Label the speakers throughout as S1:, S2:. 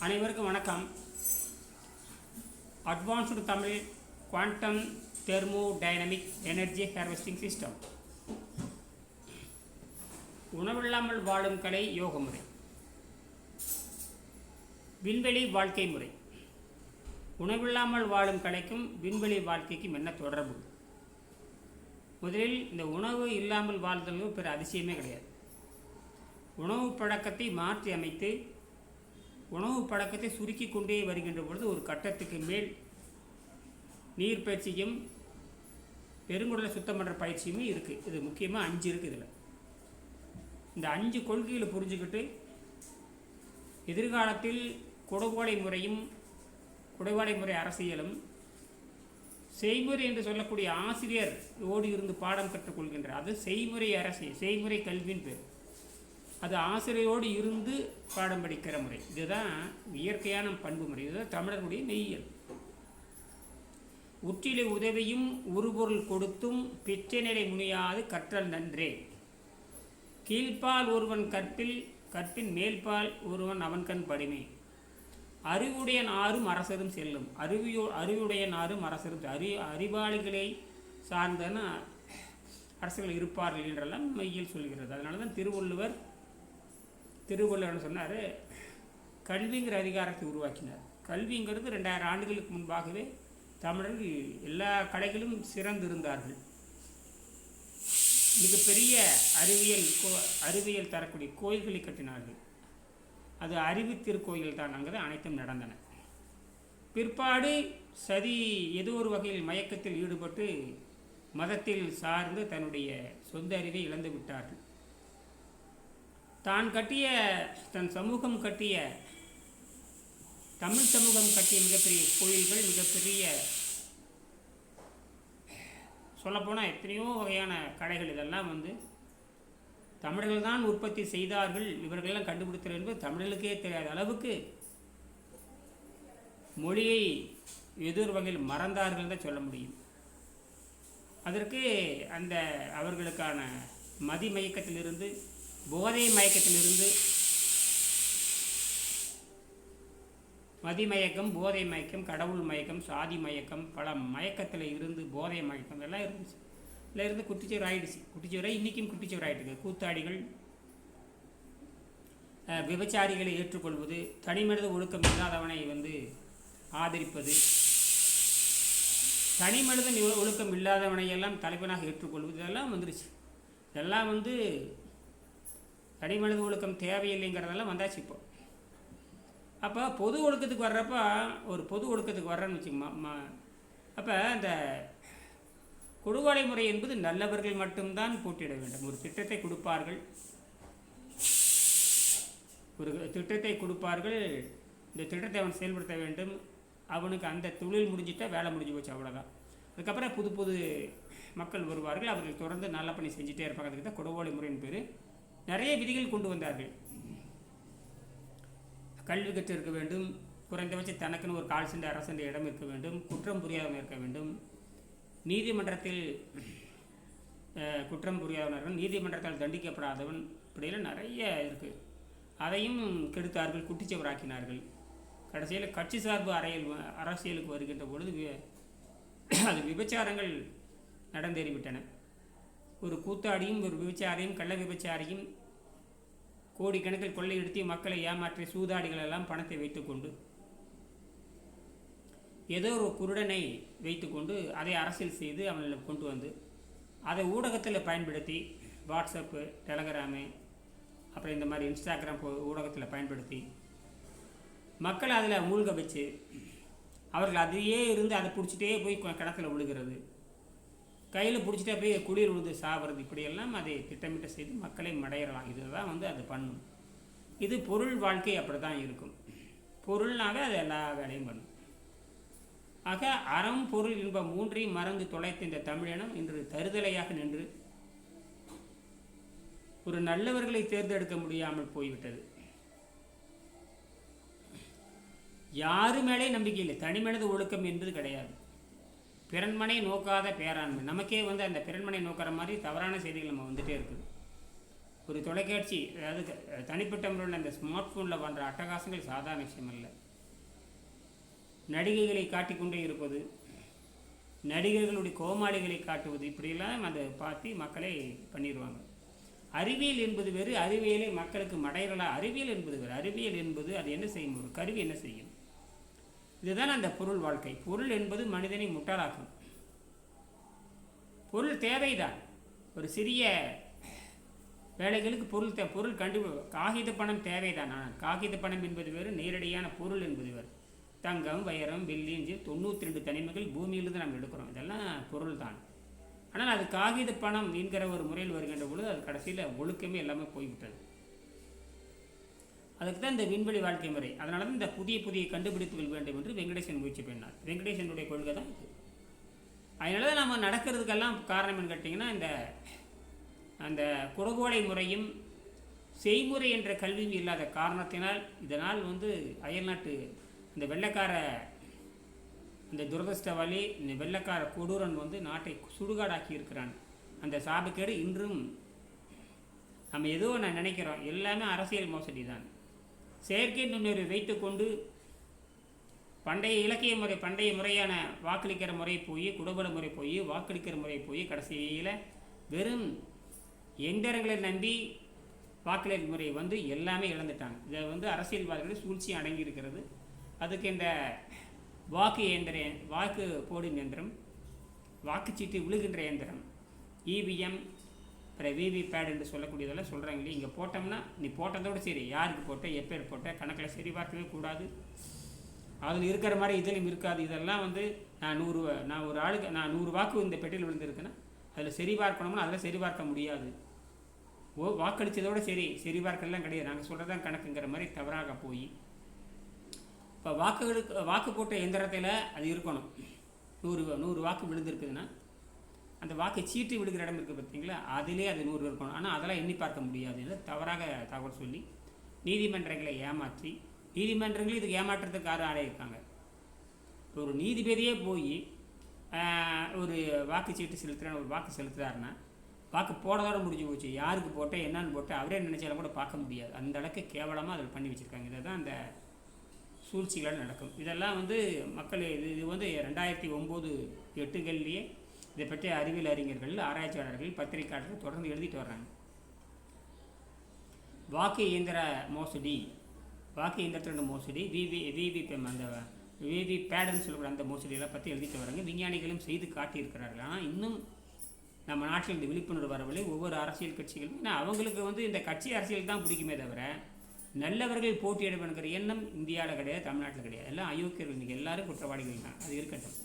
S1: அனைவருக்கும் வணக்கம். Advanced Tamil quantum thermodynamic energy harvesting system. உணவில்லாமல் வாழும் கலை யோக முறை. விண்வெளி வாழ்க்கை முறை. உணவில்லாமல் வாழும் கலைக்கும் விண்வெளி வாழ்க்கைக்கும் என்ன தொடர்பு? முதலில் இந்த உணவு இல்லாமல் வாழ்தல் பிற அதிசயமே கிடையாது. உணவு பழக்கத்தை மாற்றி அமைத்து உணவு பழக்கத்தை சுருக்கி கொண்டே வருகின்ற பொழுது ஒரு கட்டத்துக்கு மேல் நீர் பயிற்சியும் பெருங்குடலை சுத்தம் பண்ணுற பயிற்சியுமே இருக்குது. இது முக்கியமாக 5 இருக்குது. இதில் இந்த 5 கொள்கைகளை புரிஞ்சுக்கிட்டு எதிர்காலத்தில் குடவோலை முறையும் குடவோலை முறை அரசியலும் செய்முறை என்று சொல்லக்கூடிய ஆசிரியர் ஓடி இருந்து பாடம் கற்றுக்கொள்கின்றார். அது செய்முறை அரசியல், செய்முறை கல்வியின் பேர். அது ஆசிரியரோடு இருந்து பாடம் படிக்கிற முறை. இதுதான் இயற்கையான பண்பு முறை. இதுதான் தமிழர்களுடைய மெய்யியல். உற்றிலை உதவியும் உருபொருள் கொடுத்தும் பிச்சை நிலை முனியாது கற்றல் நன்றே. கீழ்ப்பால் ஒருவன் கற்பின் மேல்பால் ஒருவன் அவன்கண் படிமை. அறிவுடைய நாரும் அரசரும் செல்லும். அறிவுடைய நாரும் அரசரும் அறிவாளிகளை சார்ந்தன அரசர்கள் இருப்பார்கள் என்றெல்லாம் மெய்யில் சொல்கிறது. அதனால தான் திருவள்ளுவர் சொன்னார், கல்விங்கிற அதிகாரத்தை உருவாக்கினார். கல்விங்கிறது 2000 ஆண்டுகளுக்கு முன்பாகவே தமிழர்கள் எல்லா கலைகளும் சிறந்திருந்தார்கள். மிகப்பெரிய அறிவியல் தரக்கூடிய கோயில்களை கட்டினார்கள். அது அறிவு திருக்கோயில் தான். அங்கே தான் அனைத்தும் நடந்தன. பிற்பாடு ஏதோ ஒரு வகையில் மயக்கத்தில் ஈடுபட்டு மதத்தில் சார்ந்து தன்னுடைய சொந்த அறிவை இழந்து விட்டார்கள். தன் சமூகம் கட்டிய தமிழ் சமூகம் கட்டிய மிகப்பெரிய கோயில்கள், மிகப்பெரிய சொல்லப்போனால் எத்தனையோ வகையான கடைகள், இதெல்லாம் தமிழர்கள் தான் உற்பத்தி செய்தார்கள், இவர்களெல்லாம் கண்டுபிடித்தார்கள் என்பது தமிழர்களுக்கே தெரியாத அளவுக்கு மொழியை ஏதோ ஒரு வகையில் மறந்தார்கள் தான் சொல்ல முடியும். அதற்கு அவர்களுக்கான மதிமயக்கத்திலிருந்து, போதை மயக்கத்திலிருந்து, மதிமயக்கம், போதை மயக்கம், கடவுள் மயக்கம், சாதி மயக்கம், பல மயக்கத்தில் இருந்து போதை மயக்கம் எல்லாம் இருந்துச்சு. இதில் இருந்து குட்டிச்சோறு ஆகிடுச்சு. குட்டிச்சோரை இன்றைக்கும் குட்டிச்சோறு ஆகிட்டு. கூத்தாடிகள், விபச்சாரிகளை ஏற்றுக்கொள்வது, தனிமனித ஒழுக்கம் இல்லாதவனை ஆதரிப்பது, தனிமனித ஒழுக்கம் இல்லாதவனை எல்லாம் தலைவனாக ஏற்றுக்கொள்வது, இதெல்லாம் வந்துருச்சு. இதெல்லாம் தனிமனித ஒழுக்கம் தேவையில்லைங்கிறதெல்லாம் வந்தாச்சு. அப்போ பொது ஒழுக்கத்துக்கு வர்றப்ப, ஒரு பொது ஒழுக்கத்துக்கு வர்றேன்னு வச்சுக்கோமா. அப்போ அந்த கொடுவாலை முறை என்பது நல்லவர்கள் மட்டும்தான் போட்டியிட வேண்டும். ஒரு திட்டத்தை கொடுப்பார்கள், இந்த திட்டத்தை அவன் செயல்படுத்த வேண்டும். அவனுக்கு அந்த தொழில் முடிஞ்சிட்டா வேலை முடிஞ்சு போச்சு, அவ்வளோதான். அதுக்கப்புறம் புது மக்கள் வருவார்கள். அவர்கள் தொடர்ந்து நல்ல பணி செஞ்சுட்டே இருப்பாங்க. அதுக்கு தான் கொடுவாலை முறையின் பேர். நிறைய விதிகள் கொண்டு வந்தார்கள். கல்வி கற்று இருக்க வேண்டும், குறைந்தபட்சம் தனக்குன்னு ஒரு 1/4 சென்ட் 1/2 சென்ட் இடம் இருக்க வேண்டும், குற்றம் புரியாதவன் இருக்க வேண்டும், நீதிமன்றத்தில் குற்றம் புரியாதவர்கள், நீதிமன்றத்தால் தண்டிக்கப்படாதவன், இப்படியெல்லாம் நிறைய இருக்குது. அதையும் கெடுத்தார்கள், குட்டிச்சவராக்கினார்கள். கடைசியில் கட்சி சார்பு அரசியலுக்கு வருகின்ற பொழுது அது விபச்சாரங்கள் நடந்தேறிவிட்டன. ஒரு கூத்தாடியும் ஒரு விபச்சாரியும், கள்ள விபச்சாரியும் கோடிக்கணக்கில் கொள்ளையெடுத்து மக்களை ஏமாற்றிய சூதாடிகள் எல்லாம் பணத்தை வைத்துக்கொண்டு, ஏதோ ஒரு குருடனை வைத்துக்கொண்டு அதை அரசியல் செய்து அவங்களை கொண்டு வந்து அதை ஊடகத்தில் பயன்படுத்தி, வாட்ஸ்அப்பு, டெலகிராமு, அப்புறம் இந்த மாதிரி இன்ஸ்டாகிராம் ஊடகத்தில் பயன்படுத்தி மக்களை அதில் மூழ்க வச்சு அவர்கள் அதையே இருந்து அதை பிடிச்சிட்டே போய் கிணத்துல விழுகிறது, கையில் பிடிச்சிட்டே போய் குளிர் விழுந்து சாப்பிட்றது, இப்படியெல்லாம் அதை திட்டமிட்டு செய்து மக்களை மடையலாம். இதுதான் அது பண்ணும். இது பொருள் வாழ்க்கை அப்படி தான் இருக்கும். பொருள்னாக அது எல்லா வேலையும் பண்ணும். ஆக அறம், பொருள், இன்பம் 3ஐயும் மறந்து தொலைத்த இந்த தமிழினம் இன்று தருதலையாக நின்று ஒரு நல்லவர்களை தேர்ந்தெடுக்க முடியாமல் போய்விட்டது. யாரு மேலே நம்பிக்கை இல்லை. தனிமனித ஒழுக்கம் என்பது கிடையாது. பிறன்மனை நோக்காத பேராண்மை. நமக்கே அந்த பிறன்மனை நோக்கிற மாதிரி தவறான செய்திகள் நம்ம வந்துகிட்டே இருக்குது. ஒரு தொலைக்காட்சி, அதாவது தனிப்பட்ட முறையில் அந்த ஸ்மார்ட் ஃபோனில் பண்ணுற அட்டகாசங்கள் சாதாரண விஷயம் அல்ல. நடிகைகளை காட்டிக்கொண்டே இருப்பது, நடிகர்களுடைய கோமாளிகளை காட்டுவது, இப்படியெல்லாம் அதை பார்த்து மக்களை பண்ணிடுவாங்க. அறிவியல் என்பது வேறு, அறிவியலை மக்களுக்கு மடையலாம். அறிவியல் என்பது வேறு. அறிவியல் என்பது அது என்ன செய்யும், ஒரு கருவி என்ன செய்யும், இதுதான் அந்த பொருள் வாழ்க்கை. பொருள் என்பது மனிதனை முட்டாளாக்கும். பொருள் தேவைதான். ஒரு சிறிய வேலைகளுக்கு பொருள் காகித பணம் தேவைதான். ஆனால் காகித பணம் என்பது வேறு, நேரடியான பொருள் என்பது வேறு. தங்கம், வைரம், வெள்ளி, 92 தனிமங்கள் பூமியிலிருந்து நாம் எடுக்கிறோம். இதெல்லாம் பொருள் தான். ஆனால் அது காகித பணம் என்கிற ஒரு முறையில் வருகின்ற பொழுது அது கடைசியில் ஒழுக்கமே எல்லாமே போய்விட்டது. அதுக்கு தான் இந்த விண்வெளி வாழ்க்கை முறை. அதனால தான் இந்த புதிய புதிய கண்டுபிடிப்புகள் வேண்டும் என்று வெங்கடேசன் முயற்சி பண்ணார். வெங்கடேசனுடைய கொள்கை தான் இது. அதனால தான் நம்ம நடக்கிறதுக்கெல்லாம் காரணம் என்ன கேட்டிங்கன்னா, அந்த குடகோலை முறையும் செய்முறை என்ற கல்வியும் இல்லாத காரணத்தினால், இதனால் அயல்நாட்டு இந்த வெள்ளைக்கார இந்த துரதிருஷ்டவாளி, இந்த வெள்ளைக்கார கொடூரன் நாட்டை சுடுகாடாக்கி இருக்கிறான். அந்த சாபக்கேடு இன்றும் நம்ம ஏதோ நினைக்கிறோம், எல்லாமே அரசியல் மோசடி தான். செயற்கை நுண்ணறிவை வைத்துக்கொண்டு பண்டைய முறையான வாக்களிக்கிற முறை போய், குடபட முறை போய், வாக்களிக்கிற முறை போய், கடைசியில் வெறும் எந்திரங்களை நம்பி வாக்களிப்பு முறை எல்லாமே இழந்துட்டாங்க. இதை அரசியல்வாதிகள் சூழ்ச்சி அடங்கி இருக்கிறது. அதுக்கு இந்த வாக்கு போடும் இயந்திரம், வாக்குச்சீட்டு விழுகின்ற இயந்திரம், இவிஎம், அப்புறம் விவிபேட் என்று சொல்லக்கூடியதெல்லாம் சொல்கிறாங்க இல்லையா. இங்கே போட்டோம்னா நீ போட்டதோடு சரி, யாருக்கு போட்ட, எப்பேர் போட்ட, கணக்கில் சரி பார்க்கவே கூடாது. அதில் இருக்கிற மாதிரி இதிலும் இருக்காது. இதெல்லாம் நான் ஒரு ஆளுக்கு 100 வாக்கு இந்த பெட்டியில் விழுந்திருக்குன்னா அதில் சரி பார்க்கணும்னா அதில் சரி பார்க்க முடியாது. வாக்களித்ததோடு சரி பார்க்கலாம் கிடையாது. நாங்கள் சொல்கிறதான் கணக்குங்கிற மாதிரி தவறாக போய் இப்போ வாக்கு போட்ட எந்திரத்தில் அது இருக்கணும். 100 வாக்கு விழுந்திருக்குதுன்னா அந்த வாக்கு சீட்டு விழுகிற இடம் இருக்குது பார்த்தீங்களா, அதிலே அது 100 இருக்கணும். ஆனால் அதெல்லாம் எண்ணி பார்க்க முடியாது என்று தவறாக தகவல் சொல்லி நீதிமன்றங்களை ஏமாற்றி, நீதிமன்றங்களும் இதுக்கு ஏமாற்றத்துக்கு ஆளாயிருக்காங்க. இப்போ ஒரு நீதிபதியே போய் ஒரு வாக்குச்சீட்டு செலுத்துகிறார், ஒரு வாக்கு செலுத்துகிறாருன்னா வாக்கு போடதோட முடிஞ்சு போச்சு. யாருக்கு போட்டால் என்னன்னு போட்டால் அவரே நினச்சாலும் கூட பார்க்க முடியாது. அந்த அளவுக்கு கேவலமாக அதில் பண்ணி வச்சுருக்காங்க. இதை தான் அந்த சூழ்ச்சிகளால் நடக்கும். இதெல்லாம் மக்கள் இது 2009-8 இதை பற்றி அறிவியல் அறிஞர்கள், ஆராய்ச்சியாளர்கள், பத்திரிகையாளர்கள் தொடர்ந்து எழுதிட்டு வர்றாங்க. வாக்கு இயந்திர மோசடி, வாக்கு இயந்திரத்தோட மோசடி, விவிபேம், அந்த விவிபேடுன்னு சொல்லக்கூடிய அந்த மோசடியெல்லாம் பற்றி எழுதிட்டு வராங்க. விஞ்ஞானிகளும் செய்து காட்டியிருக்கிறார்கள். ஆனால் இன்னும் நம்ம நாட்டில் இந்த விழிப்புணர்வு வரவில்லை. ஒவ்வொரு அரசியல் கட்சிகளும், ஏன்னா அவங்களுக்கு இந்த கட்சி அரசியல் தான் பிடிக்குமே தவிர நல்லவர்கள் போட்டியிடணுங்கிற எண்ணம் இந்தியாவில் கிடையாது, தமிழ்நாட்டில் கிடையாது. எல்லாம் அயோக்கியர்கள். இன்றைக்கி எல்லாரும் குற்றவாளிகள் தான். அது இருக்கட்டும்.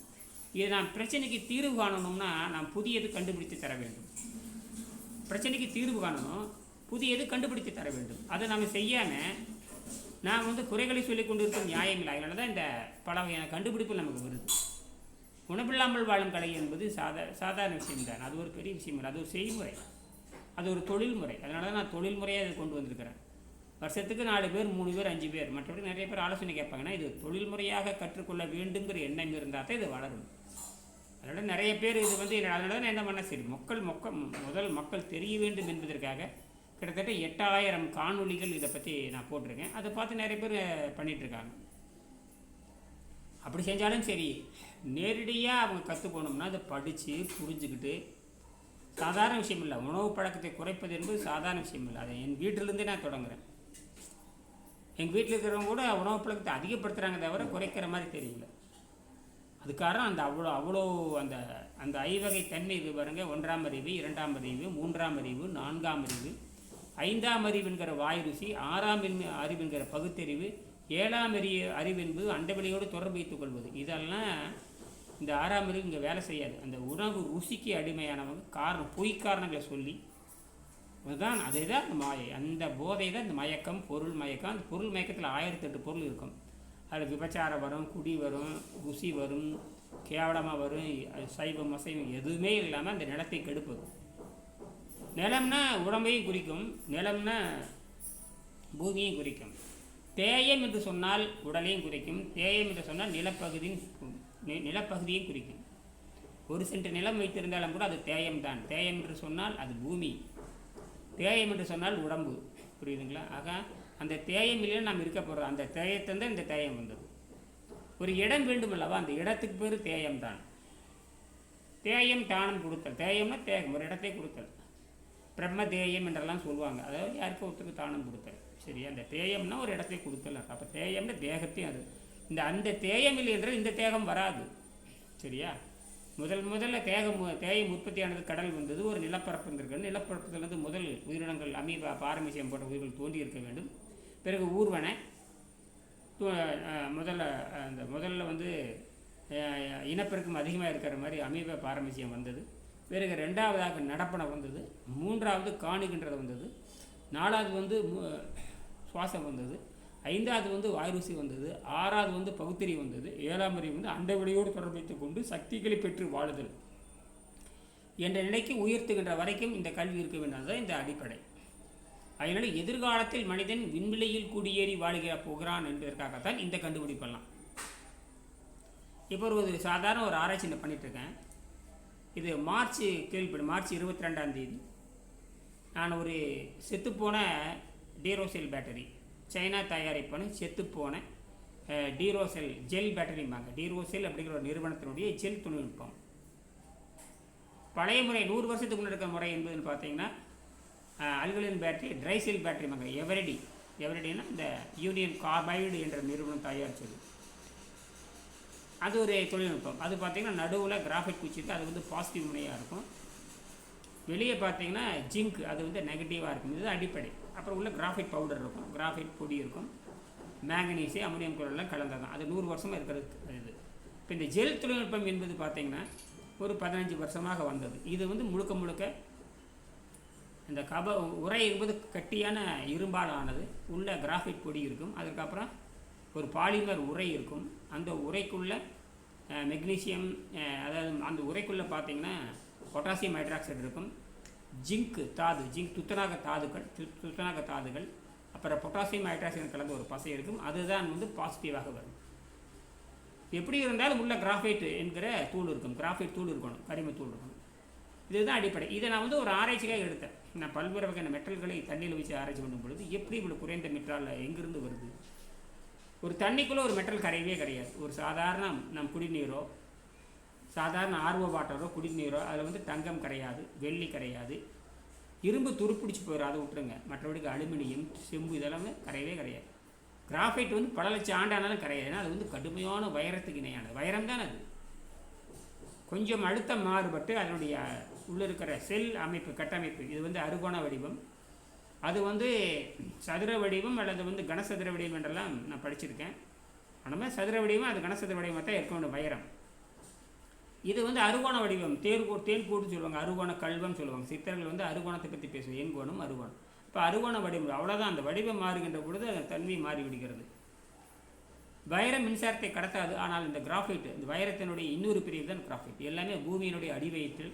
S1: இது நான் பிரச்சனைக்கு தீர்வு காணணும்னா நான் புதியது கண்டுபிடித்து தர வேண்டும். பிரச்சனைக்கு தீர்வு காணணும், புதியது கண்டுபிடித்து தர வேண்டும். அதை நாம் செய்யாமல் நான் குறைகளை சொல்லிக் கொண்டு இருக்கும் நியாயம் இல்லை. அதனால தான் இந்த பல வகையான கண்டுபிடிப்பு நமக்கு வருது. உணவில்லாமல் வாழும் கலை என்பது சாதாரண விஷயம் தான். அது ஒரு பெரிய விஷயம் இல்லை. அது ஒரு செய்முறை, அது ஒரு தொழில்முறை. அதனால தான் நான் தொழில்முறையாக அதை கொண்டு வந்திருக்கிறேன். வருஷத்துக்கு 4 பேர், 3 பேர், 5 பேர், மற்றபடி நிறைய பேர் ஆலோசனை கேட்பாங்கன்னா இது தொழில்முறையாக கற்றுக்கொள்ள வேண்டுங்கிற எண்ணம் இருந்தால் தான் இது வளரும். அதனால் நிறைய பேர் இது அதனால தான் என்ன பண்ண சரி மக்கள் தெரிய வேண்டும் என்பதற்காக கிட்டத்தட்ட 8000 காணொலிகள் இதை பற்றி நான் போட்டிருக்கேன். அதை பார்த்து நிறைய பேர் பண்ணிகிட்ருக்காங்க. அப்படி செஞ்சாலும் சரி, நேரடியாக அவங்க கற்றுக்கணும்னா அதை படித்து புரிஞ்சுக்கிட்டு, சாதாரண விஷயம் இல்லை. உணவு பழக்கத்தை குறைப்பது என்பது சாதாரண விஷயம் இல்லை. அதை என் வீட்டிலேருந்தே நான் தொடங்குறேன். எங்கள் வீட்டில் இருக்கிறவங்க கூட உணவு பழக்கத்தை அதிகப்படுத்துகிறாங்க தவிர குறைக்கிற மாதிரி தெரியல. அது காரணம் அந்த அவ்வளோ அந்த ஐவகை தன்மை இது பாருங்கள். 1ஆம் அறிவு, 2ஆம் அறிவு, 3ஆம் அறிவு, 4ஆம் அறிவு, 5ஆம் அறிவு என்கிற வாய் ருசி, 6ஆம் அறிவு என்கிற பகுத்தறிவு, 7ஆம் அறிவு என்பது அண்டவெளியோடு தொடர்பு வைத்துக் கொள்வது. இதெல்லாம் இந்த 6ஆம் அறிவு இங்கே வேலை செய்யாது. அந்த உணவு ருசிக்கு அடிமையானவங்க பொய் காரணங்களை சொல்லி அதுதான் அதே தான் அந்த மாயை. அந்த போதை தான் இந்த மயக்கம், பொருள் மயக்கம். அந்த பொருள் மயக்கத்தில் 1008 பொருள் இருக்கும். அதில் விபச்சாரம் வரும், குடி வரும், ருசி வரும், கேவலமாக வரும், சைவம் அசைவம் எதுவுமே இல்லாமல் அந்த நிலத்தை கெடுப்பது. நிலம்னா உடம்பையும் குறிக்கும், நிலம்னா பூமியையும் குறிக்கும். தேயம் என்று சொன்னால் உடலையும் குறிக்கும், தேயம் என்று சொன்னால் நிலப்பகுதியும் குறிக்கும். 1 சென்ட் நிலம் வைத்திருந்தாலும் கூட அது தேயம் தான். தேயம் என்று சொன்னால் அது பூமி. தேயம் என்று சொன்னால் உடம்பு, புரியுதுங்களா? ஆக அந்த தேயம் இல்லைன்னு நாம் இருக்க போகிறோம். அந்த தேயத்தை இந்த தேயம் வந்தது. ஒரு இடம் வேண்டும் அல்லவா, அந்த இடத்துக்கு பேர் தேயம் தான். தேயம் தானம் கொடுத்தல். தேயம்னா தேகம், ஒரு இடத்தை கொடுத்தல். பிரம்ம தேயம் என்றெல்லாம் சொல்லுவாங்க. அதாவது யாருக்கும் ஒருத்தருக்கு தானம் கொடுத்தல். சரி, அந்த தேயம்னா ஒரு இடத்தை கொடுத்தல். அப்போ தேயம்னா தேகத்தையும் அது. அந்த தேயம் இல்லை என்றால் இந்த தேகம் வராது. சரியா? முதல்ல தேயம் உற்பத்தியானது கடல் வந்தது, ஒரு நிலப்பரப்பு இருந்திருக்கிறது. நிலப்பரப்புலேருந்து முதல் உயிரினங்கள் அமீபா, பாரமிசியம் போன்ற உயிர்கள் தோன்றி இருக்க வேண்டும். பிறகு ஊர்வனை முதல்ல வந்து இனப்பெருக்கம் அதிகமாக இருக்கிற மாதிரி அமீபா, பாரமிசியம் வந்தது. பிறகு ரெண்டாவதாக நடப்பனை வந்தது. மூன்றாவது காணுகின்றது வந்தது. நாலாவது வந்து சுவாசம் வந்தது. ஐந்தாவது வந்து வாயுருசி வந்தது. ஆறாவது வந்து பகுத்தறி வந்தது. ஏழாம் வரை வந்து அண்டவெளியோடு தொடர்பு வைத்துக் கொண்டு சக்திகளை பெற்று வாழுதல் என்ற நிலைக்கு உயர்த்துகின்ற வரைக்கும் இந்த கல்வி இருக்க வேண்டியது இந்த அடிப்படை. அதனால் எதிர்காலத்தில் மனிதன் விண்வெளியில் குடியேறி வாழ்கிற போகிறான் என்பதற்காகத்தான் இந்த கண்டுபிடிப்பெல்லாம். இப்போ ஒரு சாதாரண ஒரு ஆராய்ச்சி நான் பண்ணிகிட்ருக்கேன். இது மார்ச் 22 நான் ஒரு செத்துப்போன டீரோசெல் பேட்டரி, சைனா தயாரிப்பான செத்துப்போன டீரோசெல் ஜெல் பேட்டரிம்பாங்க. டீரோசெல் அப்படிங்கிற ஒரு நிறுவனத்தினுடைய ஜெல் தொழில்நுட்பம். பழைய முறை 100 வருஷத்துக்கு முன்னாடி இருக்கிற முறை என்பதுன்னு பார்த்தீங்கன்னா அல்கலின் பேட்டரி, ட்ரை செல் பேட்டரிம்பாங்க. எவரடினா இந்த யூனியன் கார்பைடு என்ற நிறுவனம் தயாரித்தது. அது ஒரு தொழில்நுட்பம். அது பார்த்திங்கன்னா நடுவில் கிராஃபைட் குச்சிட்டு, அது வந்து பாசிட்டிவ் முனையாக இருக்கும். வெளியே பார்த்தீங்கன்னா ஜிங்க், அது வந்து நெகட்டிவாக இருக்கும். இது அடிப்படை. அப்புறம் உள்ள கிராஃபைட் பவுடர் இருக்கும், கிராஃபைட் பொடி இருக்கும், மேங்கனீஸு, அமோனியம் குளோரைடெல்லாம் கலந்தது தான். அது 100 வருஷமாக இருக்கிறது. இது இப்போ இந்த ஜெல் தொழில்நுட்பம் என்பது பார்த்திங்கன்னா ஒரு 15 வருஷமாக வந்தது. இது வந்து முழுக்க இந்த உரை என்பது கட்டியான இரும்பால் ஆனது. உள்ள கிராஃபைட் பொடி இருக்கும். அதுக்கப்புறம் ஒரு பாலிமர் உரை இருக்கும். அந்த உரைக்குள்ள மெக்னீசியம், அதாவது அந்த உரைக்குள்ளே பார்த்திங்கன்னா பொட்டாசியம் ஹைட்ராக்சைடு இருக்கும், ஜிங்க் துத்தநாக தாதுகள், அப்புறம் பொட்டாசியம் ஹைட்ராக்சைடு கலந்த ஒரு பசை இருக்கும். அதுதான் வந்து பாசிட்டிவாக வரும். எப்படி இருந்தாலும் உள்ள கிராஃபைட் என்கிற தூள் இருக்கும், கிராஃபைட் தூள் இருக்கணும், கரிமத்தூள் இருக்கணும். இதுதான் அடிப்படை. இதை நான் வந்து ஒரு ஆராய்ச்சிக்காக எடுத்தேன். நான் பல்வேறு வகையான மெட்டல்களை தண்ணியில் வச்சு ஆராய்ச்சி பண்ணும் பொழுது எப்படி இவ்வளோ குறைந்த மெட்டல் எங்கிருந்து வருது? ஒரு தண்ணிக்குள்ளே ஒரு மெட்டல் கரையவே கிடையாது. ஒரு சாதாரண நம் குடிநீரோ, சாதாரண ஆர்வ வாட்டரோ, குடிநீரோ, அதில் வந்து தங்கம் கரையாது, வெள்ளி கரையாது, இரும்பு துருப்பிடிச்சு போயிடும், அதை விட்டுருங்க. மற்றபடிக்கு அலுமினியம், செம்பு இதெல்லாமே கரையவே கிடையாது. கிராஃபைட் வந்து பல லட்சம் ஆண்டானாலும் கரையாது. ஏன்னா அது வந்து கடுமையான வைரத்துக்கு இணையானது. வைரம் தான் அது. கொஞ்சம் அழுத்தம் மாறுபட்டு அதனுடைய உள்ளே இருக்கிற செல் அமைப்பு, கட்டமைப்பு, இது வந்து அறுகோண வடிவம், அது வந்து சதுர வடிவம் அல்லது வந்து கனசதுர வடிவம் என்றெல்லாம் நான் படிச்சிருக்கேன். ஆனால் சதுர வடிவம் அது கனசதுர வடிவமாக தான் இருக்க வேண்டிய வைரம். இது வந்து அறுகோண வடிவம், தேன்கூடுன்னு சொல்லுவாங்க, அறுகோண கல்வம் சொல்லுவாங்க. சித்தர்கள் வந்து அறுகோணத்தை பற்றி பேசுவோம், எண்கோணம், அறுகோணம். இப்போ அறுகோண வடிவம் அவ்வளோதான். அந்த வடிவம் மாறுகின்ற பொழுது அதன் தன்மை மாறிவிடுகிறது. வைரம் மின்சாரத்தை கடத்தாது. ஆனால் இந்த கிராஃபைட், இந்த வைரத்தினுடைய இன்னொரு பிரிவு தான் கிராஃபைட். எல்லாமே பூமியினுடைய அடிவயிற்றில்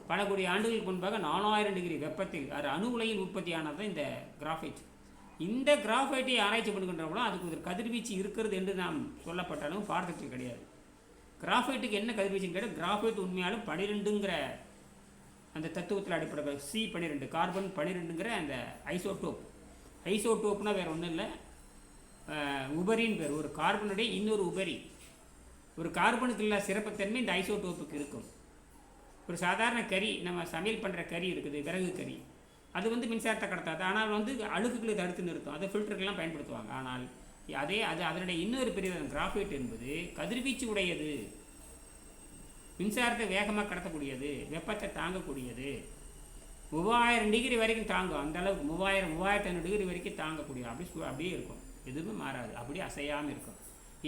S1: பல கோடி ஆண்டுகளுக்கு முன்பாக 4000 டிகிரி வெப்பத்தில் அது அணு உலையில் உற்பத்தியானது தான் இந்த கிராஃபைட். இந்த கிராஃபைட்டை ஆராய்ச்சி பண்ணுகின்றவங்களும் அதுக்கு ஒரு கதிர்வீச்சு இருக்கிறது என்று நாம் சொல்லப்பட்டாலும் பார்த்தது கிடையாது. கிராஃபைட்டுக்கு என்ன கதிர்வீச்சுன்னு கேட்டால், கிராஃபைட் உண்மையாலும் 12ங்கிற அந்த தத்துவத்தில் அடிப்படை C12, கார்பன் 12ங்கிற அந்த ஐசோட்டோப்னா வேறு ஒன்றும் இல்லை, உபரின்னு பேர். ஒரு கார்பனுடைய இன்னொரு உபரி. ஒரு கார்பனுக்கு இல்லாத சிறப்புத்தன்மை இந்த ஐசோட்டோப்புக்கு இருக்கும். ஒரு சாதாரண கறி, நம்ம சமையல் பண்ணுற கறி இருக்குது, விறகு கறி, அது வந்து மின்சாரத்தை கடத்தாது. ஆனால் வந்து அழுக்குகளை தடுத்து நிறுத்தும். அதை ஃபில்டருக்கெல்லாம் பயன்படுத்துவாங்க. ஆனால் அதனுடைய இன்னொரு பிரிவு கிராஃபைட் என்பது கதிர்வீச்சு உடையது, மின்சாரத்தை வேகமாக கடத்தக்கூடியது, வெப்பத்தை தாங்கக்கூடியது, 3000 டிகிரி வரைக்கும் தாங்கும். அந்த அளவுக்கு 3500 டிகிரி வரைக்கும் தாங்கக்கூடியது. அப்படியே இருக்கும், எதுவுமே மாறாது, அப்படியே அசையாமல் இருக்கும்,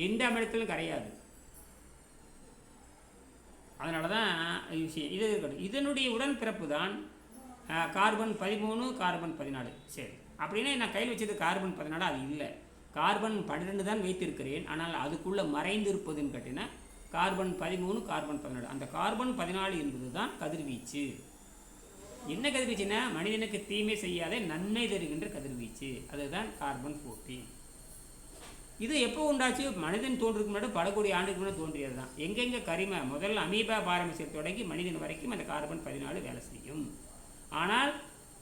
S1: எந்த அமிலத்திலும் கரையாது. அதனால தான் விஷயம் இது இருக்கட்டும். இதனுடைய உடன்பிறப்பு தான் கார்பன் 13, கார்பன் 14. சரி, அப்படின்னா நான் கையில் வச்சது கார்பன் 14, அது இல்லை. கார்பன் 12 தான் வைத்திருக்கிறேன். ஆனால் அதுக்குள்ளே மறைந்து இருப்பதுன்னு கேட்டிங்கன்னா கார்பன் 13, கார்பன் 14. அந்த கார்பன் 14 என்பது தான் கதிர்வீச்சு. என்ன கதிர்வீச்சுன்னா, மனிதனுக்கு தீமை செய்யாத நன்மை தருகின்ற கதிர்வீச்சு. அதுதான் கார்பன் 14. இது எப்போ உண்டாச்சு? மனிதன் தோன்றுக்கு முன்னாடி பல கோடி ஆண்டுக்கு முன்னாடி தோன்றியது தான். எங்கெங்கே கரிம, முதல்ல அமீபா பாரமிசியம் தொடங்கி மனிதன் வரைக்கும் அந்த கார்பன் 14 வேலை செய்யும். ஆனால்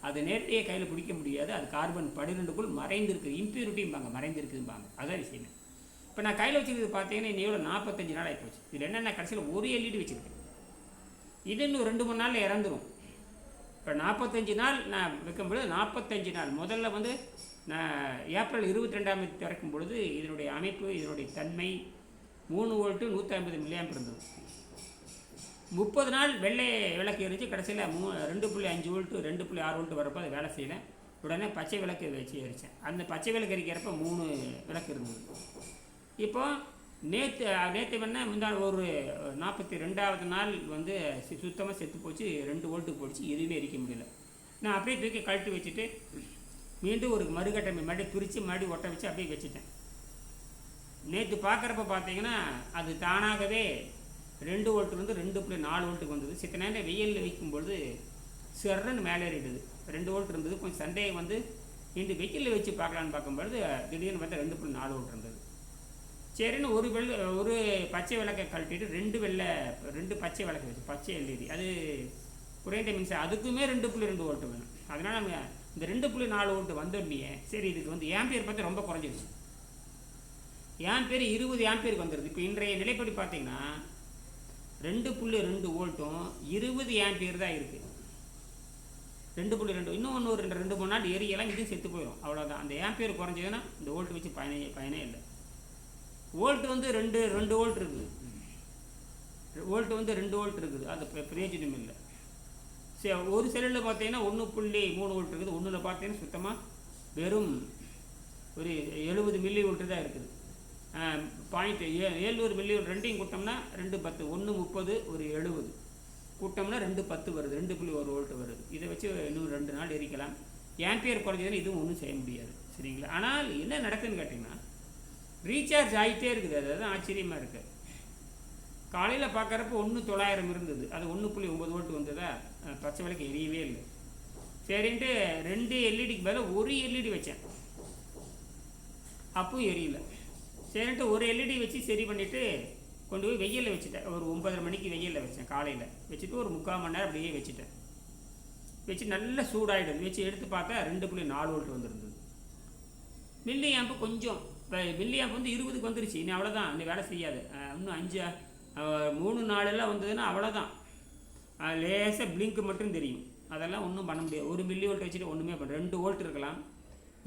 S1: அது நேரடியாக கையில் பிடிக்க முடியாது. அது கார்பன் 12க்குள் மறைந்திருக்கு, இம்ப்யூரிட்டிம்பாங்க, மறைந்திருக்குதும்பாங்க. அதான் விஷயமே. இப்போ நான் கையில் வச்சுருக்கிறது பார்த்தீங்கன்னா இன்னையோட 45 நாள் ஆகிப்போச்சு. இதில் என்னென்ன கடைசியில் ஒரு எல்இடி வச்சுருக்கேன். இது இன்னும் 2-3 நாளில் இறந்துடும். இப்போ 45 நாள் நான் வைக்கும்பொழுது 45 நாள் முதல்ல வந்து நான் ஏப்ரல் 22ஆம் தேதி திறக்கும் பொழுது இதனுடைய அமைப்பு, இதனுடைய தன்மை 3 வோல்ட்டு 150 மில்லியாம்ப் இருந்தது. 30 நாள் வெள்ளை விளக்கு எரிஞ்சு கடைசியில் 2.5 வோல்ட்டு 2.6 வோல்ட்டு வரப்போ அது வேலை செய்யலை. உடனே பச்சை விளக்கு வச்சு எரித்தேன். அந்த பச்சை விளக்கு எரிக்கிறப்ப 3 விளக்கு இருந்தது. இப்போ நேற்று வேணால் முந்தாள் ஒரு 42வது நாள் வந்து சுத்தமாக செத்து போச்சு. 2 வோல்ட்டு போச்சு, எதுவுமே எரிக்க முடியல. நான் அப்படியே தூக்கி கழட்டி வச்சுட்டு மீண்டும் ஒரு மறுகட்டமை மறுபடியும் பிரித்து மறுபடியும் ஒட்ட வச்சு அப்படியே வச்சுட்டேன். நேற்று பார்க்குறப்ப பார்த்தீங்கன்னா அது தானாகவே 2 வோல்ட்டுலேருந்து 2.4 வோல்ட்டுக்கு வந்தது. சித்த நேரம் வெயிலில் வைக்கும்பொழுது சிறன்னு மேலே ஏறிடுது. 2 வோல்ட் இருந்தது. கொஞ்சம் சந்தேகம் வந்து இந்த வெயிலில் வச்சு பார்க்கலான்னு பார்க்கும்பொழுது திடீர்னு பார்த்தா 2.4 வோல்ட் இருந்தது. சரின்னு ஒரு பச்சை விளக்கை கழட்டிட்டு 2 பச்சை விளக்கு வச்சு பச்சை எல்இடி, அது குறைந்த மின்சாரம், அதுக்குமே 2.2 வோல்ட்டு வேணும். அதனால் நம்ம இந்த 2.4 வோல்ட்டு வந்தோடனே சரி இதுக்கு வந்து ஆம்பியர் பார்த்து ரொம்ப குறைஞ்சிருச்சு. ஆம்பியர் 20 ஆம்பியருக்கு வந்துடுது. இப்போ இன்றைய நிலைப்படி பார்த்தீங்கன்னா 2.2 வோல்ட்டும் 20 ஆம்பியர் தான் இருக்குது. 2.2 இன்னும் ஒரு 2-3 நாள் எரியெல்லாம் இது செத்து போயிடும், அவ்வளோதான். அந்த ஆம்பியர் குறைஞ்சதுன்னா இந்த வோல்ட் வச்சு பயனே இல்லை. வோல்ட் வந்து 2 வோல்ட் இருக்குது. வோல்ட் வந்து 2 வோல்ட் இருக்குது, அது பிரயோஜனம் இல்லை. சரி, ஒரு செல்லில் பார்த்தீங்கன்னா 1.3 வோல்ட் இருக்குது. ஒன்றில் பார்த்தீங்கன்னா சுத்தமாக வெறும் ஒரு 70 மில்லி வோல்ட்டு தான் இருக்குது. 0.700 மில்லி வோல்ட் ரெண்டையும் கூட்டோம்னா 210, 130 ஒரு 70 கூட்டோம்னா 210 வருது, 2.1 வோல்ட் வருது. இதை வச்சு இன்னும் 2 நாள் எரிக்கலாம். ஆம்பியர் குறைஞ்சதுன்னு இதுவும் ஒன்றும் செய்ய முடியாது, சரிங்களா? ஆனால் என்ன நடக்குதுன்னு கேட்டிங்கன்னா ரீசார்ஜ் ஆகிட்டே இருக்குது. அதுதான் ஆச்சரியமாக இருக்குது. காலையில் பார்க்குறப்ப 900 இருந்தது, அது 1.9 வோல்ட் வந்ததா, பச்சை விளக்கு எரியவே இல்லை. சரின்ட்டு 2 எல்இடிக்கு பதிலாக ஒரு எல்இடி வச்சேன், அப்பவும் எரியல. சரின்ட்டு ஒரு எல்இடி வச்சு சரி பண்ணிவிட்டு கொண்டு போய் வெயிலில் வச்சுட்டேன். ஒரு 9:30 மணிக்கு வெயிலில் வச்சேன். காலையில் வச்சுட்டு ஒரு 3/4 மணி நேரம் அப்படியே வச்சுட்டேன். வச்சு நல்லா சூடாகிடுது. வச்சு எடுத்து பார்த்தா 2.4 வோல்ட் வந்துருந்தது. மில்லி ஆம்பு கொஞ்சம் மில்லி ஆம்பு வந்து 20க்கு வந்துருச்சு. இன்னும் அவ்வளோதான், இன்னும் வேலை செய்யாது. இன்னும் 3 நாளெல்லாம் வந்ததுன்னா அவ்வளோதான். லேசாக பிளிங்க்கு மட்டும் தெரியும். அதெல்லாம் ஒன்றும் பண்ண முடியாது. 1 மில்லி வோல்ட் வச்சுட்டு ஒன்றுமே பண்ண. 2 வோல்ட் இருக்கலாம்,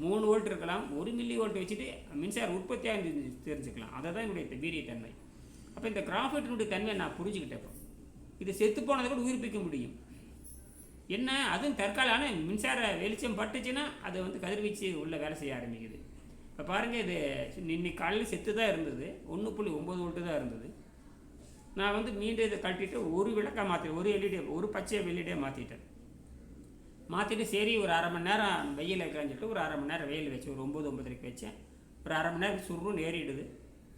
S1: 3 வோல்ட் இருக்கலாம். 1 மில்லி வோல்ட் வச்சுட்டு மின்சார உற்பத்தியாக தெரிஞ்சுக்கலாம். அதை தான் என்னுடைய வீரியத்தன்மை. அப்போ இந்த கிராஃபைட்டினுடைய தன்மையை நான் புரிஞ்சுக்கிட்டேன். இப்போ இது செத்து போனதை கூட உயிர்ப்பிக்க முடியும். என்ன அதுவும் தற்கால மின்சார வெளிச்சம் பட்டுச்சுன்னா அது வந்து கதிர்வீச்சு உள்ள வேலை செய்ய ஆரம்பிக்குது. இப்போ பாருங்கள், இது இன்னைக்கு காலையில் செத்து தான் இருந்தது, 1.9 வோல்ட்டு தான் இருந்தது. நான் வந்து மீண்டும் இதை கழட்டிட்டு ஒரு விளக்காக மாற்றிட்டேன், ஒரு எல்இடி, ஒரு பச்சை எல்இடியாக மாற்றிட்டு சரி ஒரு 1/2 மணி நேரம் வெயில் வைக்கலான்னு சொல்லிட்டு ஒரு 1/2 மணி நேரம் வெயில் வச்சு ஒரு 9-9:30 வச்சேன். ஒரு 1/2 மணி நேரம் சுருன்னு ஏறிடுது.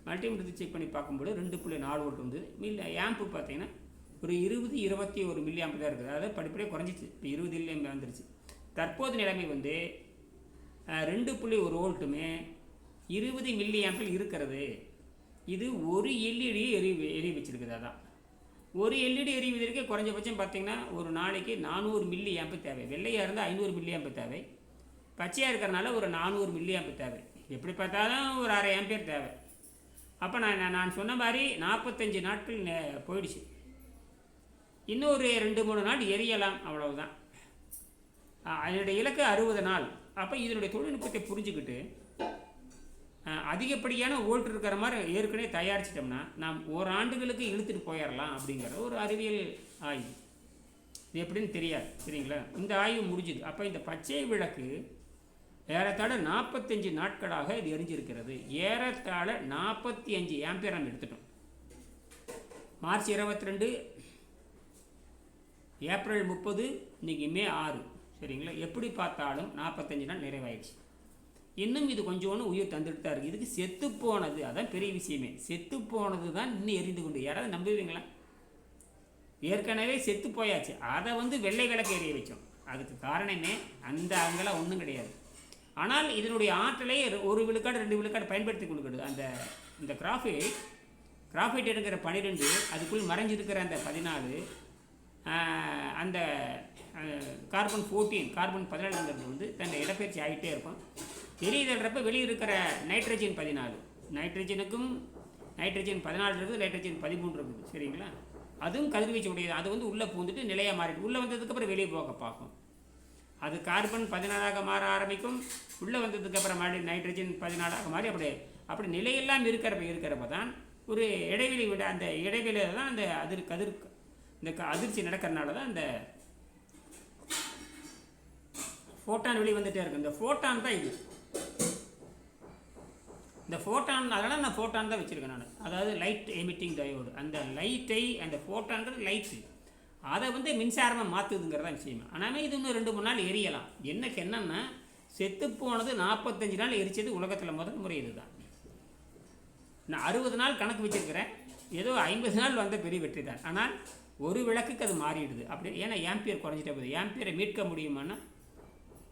S1: மல்டிமீட்டர் செக் பண்ணி பார்க்கும்போது 2.4 வோல்ட் வந்து ஆம்பு பார்த்தீங்கன்னா ஒரு 20-21 மில்லி ஆம்பு தான் இருக்குது. அதாவது படிப்படியாக குறைஞ்சிச்சு. இப்போ 20 மில்லி வந்துருச்சு. தற்போது நிலைமை வந்து 2.1 வோல்ட்டுமே 20 மில்லி ஆம்பில் இருக்கிறது. இது ஒரு எல்இடியை எரிய வச்சுருக்குது. அதான் ஒரு எல்இடி எரிவதற்கு குறைஞ்சபட்சம் பார்த்திங்கன்னா ஒரு நாளைக்கு 400 மில்லி ஆம்பு தேவை. வெள்ளையாக இருந்தால் 500 மில்லி ஆம்பு தேவை. பச்சையாக இருக்கிறனால ஒரு 400 மில்லி ஆம்பு தேவை. எப்படி பார்த்தாலும் ஒரு 1/2 ஆம்பியர் தேவை. அப்போ நான் சொன்ன மாதிரி 45 நாட்கள் போயிடுச்சு. இன்னும் ஒரு 2-3 நாள் எரியலாம், அவ்வளவுதான். அதனுடைய இலக்கு 60 நாள். அப்போ இதனுடைய தொழில்நுட்பத்தை புரிஞ்சுக்கிட்டு அதிகப்படியான வோல்ட் இருக்கிற மாதிரி ஏற்கனவே தயாரிச்சிட்டோம்னா நாம் ஓராண்டுகளுக்கு இழுத்துட்டு போயிடலாம் அப்படிங்கிற ஒரு அறிவியல் ஆய்வு. இது எப்படின்னு தெரியாது, சரிங்களா? இந்த ஆய்வு முடிஞ்சுது. அப்போ இந்த பச்சை விளக்கு ஏறத்தாழ 45 நாட்களாக இது எரிஞ்சிருக்கிறது. ஏறத்தாழ 45 ஆம்பியர் நம்ம எடுத்துட்டோம். மார்ச் 22, ஏப்ரல் 30, இன்றைக்கி மே 6, சரிங்களா? எப்படி பார்த்தாலும் 45 நாள் நிறைவாயிடுச்சு. இன்னும் இது கொஞ்சோன்னு உயிர் தந்துட்டு தான் இருக்குது. இதுக்கு செத்து போனது, அதான் பெரிய விஷயமே. செத்து போனது தான் இன்னும் எரிந்து கொண்டு, யாராவது நம்புவீங்களா? ஏற்கனவே செத்து போயாச்சு, அதை வந்து வெள்ளை விளக்கு எரிய வச்சோம். அதுக்கு காரணமே அங்கெல்லாம் ஒன்றும் கிடையாது. ஆனால் இதனுடைய ஆற்றலை 1 விழுக்காடு 2 விழுக்காடு பயன்படுத்தி கொடுக்குது. இந்த கிராஃபைட் எடுக்கிற 12, அதுக்குள் மறைஞ்சிருக்கிற அந்த 14, அந்த கார்பன் 14 கார்பன் 14 வந்து தன் இடப்பெயர்ச்சி ஆகிட்டே இருக்கும். வெளியிடுறப்ப வெளியே இருக்கிற நைட்ரஜன் 14, நைட்ரஜனுக்கும் நைட்ரஜன் 14 இருக்குது, நைட்ரஜன் 13 இருக்குது. சரிங்களா? அதுவும் கதிர்வீச்சு உடையது. அது வந்து உள்ளே பூந்துட்டு நிலையாக மாறிட்டு உள்ளே வந்ததுக்கப்புறம் வெளியே போக பார்க்கும். அது கார்பன் 16 மாற ஆரம்பிக்கும். உள்ளே வந்ததுக்கப்புறம் மாறி நைட்ரஜன் 14 மாறி அப்படி நிலையெல்லாம் இருக்கிறப்ப தான் ஒரு இடைவெளி விட அந்த இடைவெளியில் தான் அந்த இந்த அதிர்ச்சி நடக்கிறதுனால தான் அந்த ஃபோட்டான் வெளியே வந்துகிட்டே இருக்குது. இந்த ஃபோட்டான் தான் இது. இந்த ஃபோட்டான், அதனால் நான் ஃபோட்டான் தான் வச்சுருக்கேன் நான். அதாவது லைட் எமிட்டிங் டயோடு. அந்த லைட்டை, அந்த ஃபோட்டான்றது லைட்டு, அதை வந்து மின்சாரமாக மாற்றுதுங்கிறதா விஷயம். ஆனால் இது இன்னும் 2-3 நாள் எரியலாம். என்னன்னா செத்து போனது 45 நாள் எரிச்சது உலகத்தில் முதல் முறை. இது தான். நான் 60 நாள் கணக்கு வச்சுருக்கிறேன். ஏதோ 50 நாள் வந்த பெரிய வெற்றி தான். ஆனால் ஒரு விளக்குக்கு அது மாறிடுது. அப்படி ஏன்னா ஆம்பியர் குறைஞ்சிட்டே போகுது. ஆம்பியரை மீட்க முடியுமான்னா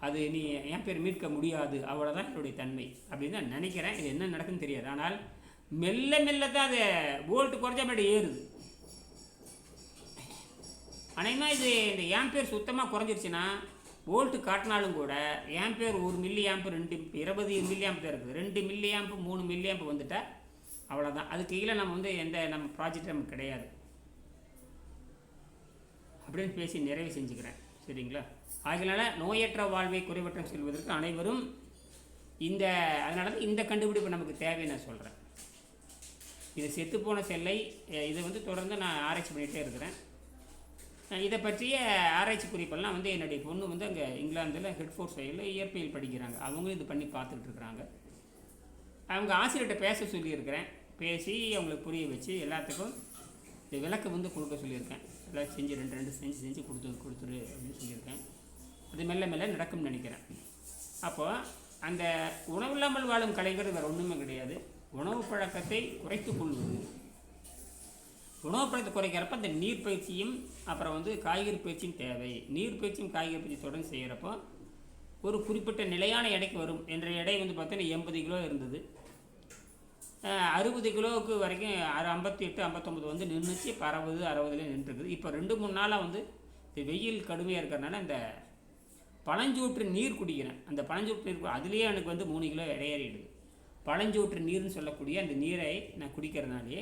S1: அது நீ ஆம்பியர் மீட்க முடியாது. அவ்வளோதான் என்னுடைய தன்மை அப்படின்னு தான் நினைக்கிறேன். இது என்ன நடக்குன்னு தெரியாது. ஆனால் மெல்ல மெல்ல தான் அது வோல்ட்டு குறைஞ்ச மாதிரி ஏறுது. அநேகமாக இது இந்த ஆம்பியர் சுத்தமாக குறைஞ்சிருச்சுன்னா வோல்ட்டு காட்டினாலும் கூட ஆம்பியர் 1 மில்லி ஆம்பு 20 மில்லி ஆம்பு தான் இருக்குது. 2 மில்லி ஆம்பு 3 மில்லி ஆம்பு வந்துட்டால் அவ்வளோதான். அதுக்கு கீழே நம்ம வந்து நம்ம ப்ராஜெக்ட் நமக்கு கிடையாது அப்படின்னு பேசி நிறைவு செஞ்சுக்கிறேன். சரிங்களா? ஆகினால நோயற்ற வாழ்வை குறைவற்றம் செல்வதற்கு அனைவரும் அதனால தான் இந்த கண்டுபிடிப்பு நமக்கு தேவைன்னு நான் சொல்கிறேன். இது செத்துப்போன செல்லை இதை வந்து தொடர்ந்து நான் ஆராய்ச்சி பண்ணிகிட்டே இருக்கிறேன். இதை பற்றிய ஆராய்ச்சி குறிப்பெல்லாம் வந்து என்னுடைய பொண்ணு வந்து அங்கே இங்கிலாந்தில் ஹெட்ஃபோர்ட் சைடில் இயற்பியல் படிக்கிறாங்க. அவங்களும் இது பண்ணி பார்த்துக்கிட்டு இருக்கிறாங்க. அவங்க ஆசிரியர்கிட்ட பேச சொல்லியிருக்கிறேன். பேசி அவங்களுக்கு புரிய வச்சு எல்லாத்துக்கும் இந்த விளக்கு வந்து கொடுக்க சொல்லியிருக்கேன். எல்லாம் செஞ்சு 2 செஞ்சு கொடுத்துரு அப்படின்னு சொல்லியிருக்கேன். அது மெல்ல மெல்ல நடக்கும்னு நினைக்கிறேன். அப்போது அந்த உணவில்லாமல் வாழும் கலைஞர் வேறு ஒன்றுமே கிடையாது. உணவு பழக்கத்தை குறைத்து கொள்வது. உணவு பழக்கத்தை குறைக்கிறப்ப அந்த நீர் பயிற்சியும் அப்புறம் வந்து காய்கறி பயிற்சியும் தேவை. நீர் பயிற்சியும் காய்கறி பயிற்சி தொடர்ந்து செய்கிறப்போ ஒரு குறிப்பிட்ட நிலையான எடைக்கு வரும். என்ற எடை வந்து பார்த்தீங்கன்னா 80 கிலோ இருந்தது. 60 கிலோவுக்கு வரைக்கும் 58, 59 வந்து நின்றுச்சு. இப்போ 60, 60லேயே நின்றுருக்குது. இப்போ 2-3 நாளாக வந்து இந்த வெயில் கடுமையாக இருக்கிறதுனால இந்த பழஞ்சூற்று நீர் குடிக்கிறேன். அந்த பழஞ்சூற்று நீர் அதுலேயே எனக்கு வந்து 3 கிலோ இடையேறிடுது. பழஞ்சூற்று நீர்னு சொல்லக்கூடிய அந்த நீரை நான் குடிக்கிறதுனாலே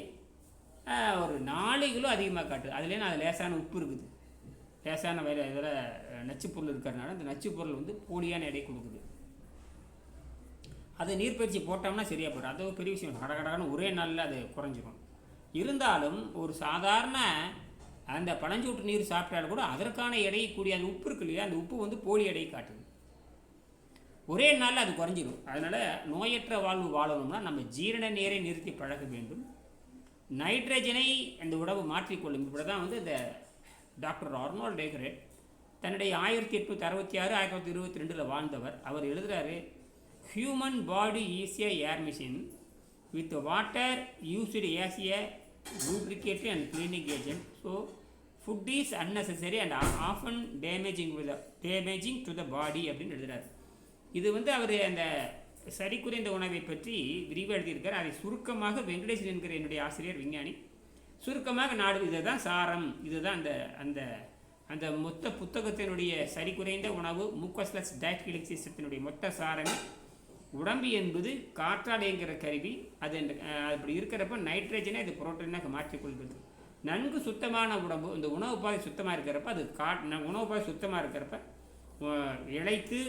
S1: ஒரு 4 கிலோ அதிகமாக காட்டுது. அதுலேயே அது லேசான உப்பு இருக்குது. லேசான இதில் நச்சுப்பொருள் இருக்கிறதுனால அந்த நச்சுப்பொருள் வந்து போலியான எடை கொடுக்குது. அது நீர்பயிற்சி போட்டோம்னா சரியாக போய்டும். அது ஒரு பெரிய விஷயம். கடகடன்னு ஒரே நாளில் அது குறைஞ்சிரும். இருந்தாலும் ஒரு சாதாரண அந்த பழஞ்சூட்டு நீர் சாப்பிட்டாலும் கூட அதற்கான எடையை கூடிய அந்த உப்பு இருக்கு இல்லையா, அந்த உப்பு வந்து போலி எடையை காட்டுது. ஒரே நாளில் அது குறைஞ்சிடும். அதனால் நோயற்ற வாழ்வு வாழணும்னா நம்ம ஜீரண நீரை நிறுத்தி பழக வேண்டும். நைட்ரஜனை அந்த உணவு மாற்றிக்கொள்ளும். இப்படி தான் வந்து இந்த டாக்டர் ஆர்னால்ட் டேகரேட் தன்னுடைய 1866 1922 வாழ்ந்தவர். அவர் எழுதுகிறாரு, human body is a air machine with water used as a lubricating and cleaning agent. So food is unnecessary and often damaging to the body அப்படின்னு எழுதுகிறார். இது வந்து அவர் அந்த சரி குறைந்த உணவை பற்றி விரிவாக எழுதியிருக்கார். அதை சுருக்கமாக வெங்கடேசன் என்கிற என்னுடைய ஆசிரியர் விஞ்ஞானி சுருக்கமாக இதை தான் சாரம், இதுதான் அந்த அந்த அந்த மொத்த புத்தகத்தினுடைய சரி குறைந்த உணவு முக்கோஸ்லஸ் டயட் ஹீலிங் சிஸ்டத்தினுடைய மொத்த சாரமே உடம்பு என்பது காற்றால் இயங்குகிற கருவி. அது அப்படி இருக்கிறப்ப நைட்ரஜனை அது புரோட்டீனாக மாற்றிக்கொள்வது. நன்கு சுத்தமான உடம்பு, இந்த உணவு பாதை சுத்தமாக இருக்கிறப்ப அது உணவு பாதை சுத்தமாக இருக்கிறப்ப இழைத்து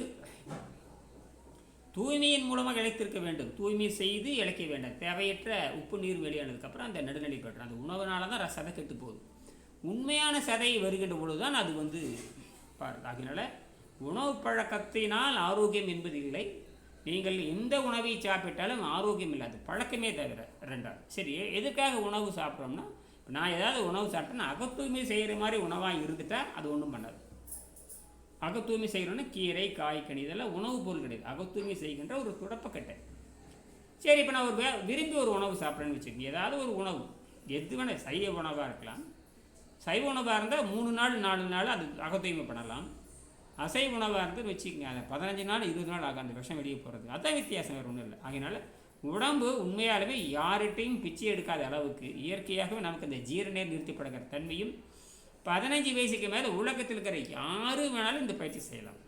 S1: தூய்மையின் மூலமாக இழைத்திருக்க வேண்டும். தூய்மை செய்து இழைக்க வேண்டாம். தேவையற்ற உப்பு நீர் வெளியானதுக்கப்புறம் அந்த நடுநிலை பெற்றான். அந்த உணவுனால தான் சதை கெட்டு போகுது. உண்மையான சதை வருகின்ற பொழுது தான் அது வந்து பாருங்கள். அதனால உணவு பழக்கத்தினால் ஆரோக்கியம் என்பது இல்லை. நீங்கள் எந்த உணவை சாப்பிட்டாலும் ஆரோக்கியம் இல்லாது பழக்கமே தவிர. 2வது சரி, எதுக்காக உணவு சாப்பிட்றோம்னா, நான் ஏதாவது உணவு சாப்பிட்டேன்னா அகத்தூய்மை செய்கிற மாதிரி உணவாக இருந்துட்டால் அது ஒன்றும் பண்ணாது. அகத்தூய்மை செய்கிறோன்னா கீரை காய்கனி இதெல்லாம் உணவு பொருள் கிடையாது. அகத்தூய்மை செய்கின்ற ஒரு துடப்பக்கட்டை. சரி, இப்போ நான் விரும்பி ஒரு உணவு சாப்பிட்றேன்னு வச்சுக்கோங்க. ஏதாவது ஒரு உணவு எது வேணால் சைவ உணவாக இருக்கலாம். சைவ உணவாக இருந்தால் 3 நாள் 4 நாள் அது அகத்தூய்மை பண்ணலாம். அசைவ உணவாக இருந்து வச்சுக்கோங்க, அதை 15 நாள் 20 நாள் ஆகும் அந்த விஷம் வெளியே போகிறது. அதான் வித்தியாசம், வேறு ஒன்றும் இல்லை. அதனால் உடம்பு உண்மையாலுமே யார்கிட்டையும் பிச்சை எடுக்காத அளவுக்கு இயற்கையாகவே நமக்கு அந்த ஜீரண நிறுத்தி பழகிற தன்மையும் 15 வயசுக்கு மேலே உலகத்தில் இருக்கிற யாரு வேணாலும் இந்த பயிற்சி செய்யலாம்.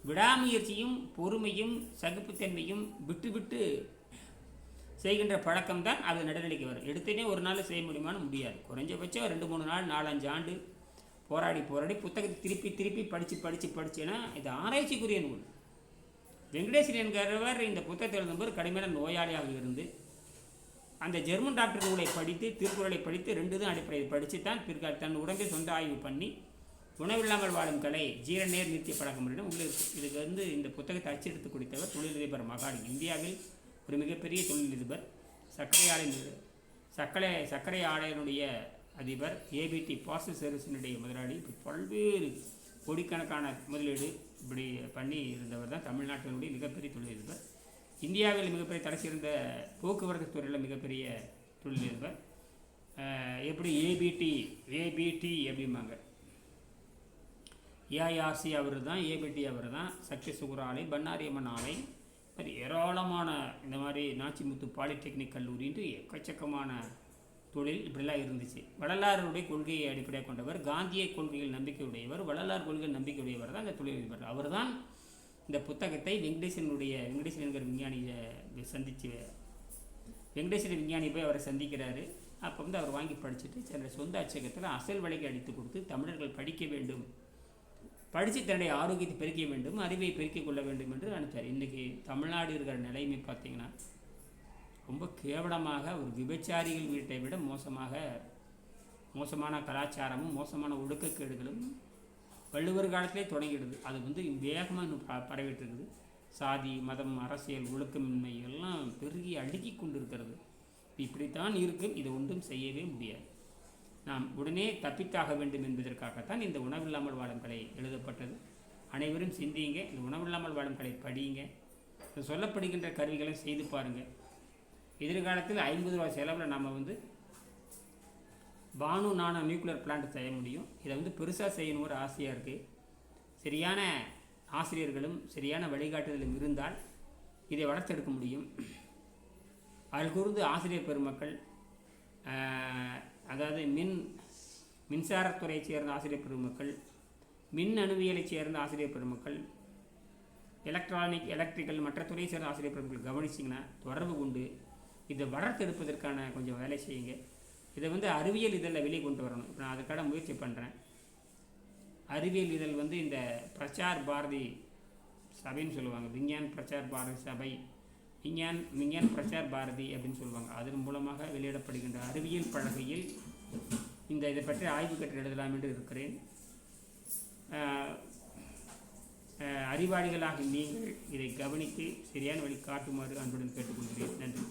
S1: விடாமுயற்சியும் பொறுமையும் சகிப்புத்தன்மையும் விட்டு விட்டு செய்கின்ற பழக்கம்தான் அது நடுநிலைக்கு வரும். எடுத்துனே ஒரு நாள் செய்ய முடியுமான்னு முடியாது. குறைஞ்சபட்சம் 2-3 நாள் 4-5 ஆண்டு போராடி புத்தகத்தை திருப்பி திருப்பி படித்தேன்னா இது ஆராய்ச்சிக்குரிய நூல். வெங்கடேசன் என்கிறவர் இந்த புத்தகத்தை எழுதும்போது கடுமையான நோயாளியாக இருந்து அந்த ஜெர்மன் டாக்டர் நூலை படித்து திருக்குறளை படித்து 2 தான் அடிப்படையில் படித்து தான் பிற்கால தன் உடம்பை சொந்த ஆய்வு பண்ணி உணவில்லாமல் வாழும் கலை ஜீரநேர் நிறுத்திய பழக்கம் உள்ளே இருக்குது. இதுக்கு இந்த புத்தகத்தை அச்செடுத்து கொடுத்தவர் தொழிலதிபர் மகாலிங். இந்தியாவில் ஒரு மிகப்பெரிய தொழிலதிபர். சர்க்கரை ஆலையினுடைய அதிபர். ஏபிடி பார்சல் சர்வீஸினுடைய முதலாளி. இப்போ பல்வேறு கோடிக்கணக்கான முதலீடு இப்படி பண்ணி இருந்தவர் தான் தமிழ்நாட்டினுடைய மிகப்பெரிய தொழிலதிபர். இந்தியாவில் மிகப்பெரிய தலை சிறந்த போக்குவரத்து துறையில் மிகப்பெரிய தொழிலதிபர். எப்படி ஏபிடி அப்படிம்பாங்க. ஏஆர்சி அவர் தான், ஏபிடி அவர் தான். சக்தி சுகர் ஆலை, பண்ணாரி அம்மன் ஆலை, மாதிரி ஏராளமான இந்த மாதிரி நாச்சிமுத்து பாலிடெக்னிக் கல்லூரின்ட்டு எக்கச்சக்கமான தொழில் இப்படிலாம் இருந்துச்சு. வள்ளலாருடைய கொள்கையை அடிப்படையாக கொண்டவர், காந்திய கொள்கைகள் நம்பிக்கையுடையவர், வள்ளலார் கொள்கைகள் நம்பிக்கையுடையவர் தான் இந்த தொழிலதிபர். அவர் தான் இந்த புத்தகத்தை வெங்கடேசன் என்கிற விஞ்ஞானியை சந்தித்து வெங்கடேசன் விஞ்ஞானி போய் அவரை சந்திக்கிறாரு. அப்போ அவர் வாங்கி படிச்சுட்டு தன்னுடைய சொந்த அச்சகத்தில் அசல் விலைக்கு அடித்து கொடுத்து தமிழர்கள் படிக்க வேண்டும், படித்து தன்னுடைய ஆரோக்கியத்தை பெருக்க வேண்டும், அறிவை பெருக்கிக் கொள்ள வேண்டும் என்று அனுப்பிச்சார். இன்றைக்கி தமிழ்நாடு இருக்கிற நிலைமை பார்த்திங்கன்னா ரொம்ப கேவலமாக ஒரு விபச்சாரிகள் வீட்டை விட மோசமான கலாச்சாரமும் மோசமான ஒழுக்கக்கேடுகளும் வள்ளுவர் காலத்திலே தொடங்கிடுது. அது வேகமாக இன்னும் பரவிட்டு இருக்குது. சாதி மதம் அரசியல் ஒழுக்கமின்மை எல்லாம் பெருகி அடுக்கி கொண்டு இருக்கிறது. இப்படித்தான் இருக்கும். இதை ஒன்றும் செய்யவே முடியாது. நாம் உடனே தப்பித்தாக வேண்டும் என்பதற்காகத்தான் இந்த உணவில்லாமல் வாழும் கலை எழுதப்பட்டது. அனைவரும் சிந்திங்க. இந்த உணவில்லாமல் வாழும் கலை படியுங்க. சொல்லப்படுகின்ற கருவிகளை செய்து பாருங்கள். எதிர்காலத்தில் 50 ரூபா செலவில் நம்ம பானு நானோ நியூக்ளியர் பிளான்ட் செய்ய முடியும். இதை பெருசாக செய்யணும் ஒரு ஆசையாக இருக்குது. சரியான ஆசிரியர்களும் சரியான வழிகாட்டுதலும் இருந்தால் இதை வளர்த்தெடுக்க முடியும். அதில் கூர்ந்து ஆசிரியர் பெருமக்கள், அதாவது மின்சாரத்துறையைச் சேர்ந்த ஆசிரியர் பெருமக்கள், மின் அணுவியலைச் சேர்ந்த ஆசிரியர் பெருமக்கள், எலக்ட்ரிக்கல் மற்ற துறையை சேர்ந்த ஆசிரியர் பெருமக்கள் கவனிச்சிங்கன்னா தொடர்பு கொண்டு இதை வளர்த்தெடுப்பதற்கான கொஞ்சம் வேலை செய்யுங்க. இதை அறிவியல் இதழில் வெளியே கொண்டு வரணும். இப்போ நான் அதுக்கான முயற்சி பண்ணுறேன். அறிவியல் இதழ் இந்த பிரச்சார் பாரதி சபைன்னு சொல்லுவாங்க. விஞ்ஞான் பிரச்சார் பாரதி சபை, விஞ்ஞான் பிரச்சார் பாரதி அப்படின்னு சொல்லுவாங்க. அதன் மூலமாக வெளியிடப்படுகின்ற அறிவியல் பலகையில் இதை பற்றி ஆய்வு கட்டுரை எழுதலாம் என்று இருக்கிறேன். அறிவாளிகளாக நீங்கள் இதை கவனித்து சரியான வழி காட்டுமாறு அன்புடன் கேட்டுக்கொள்கிறேன். நன்றி.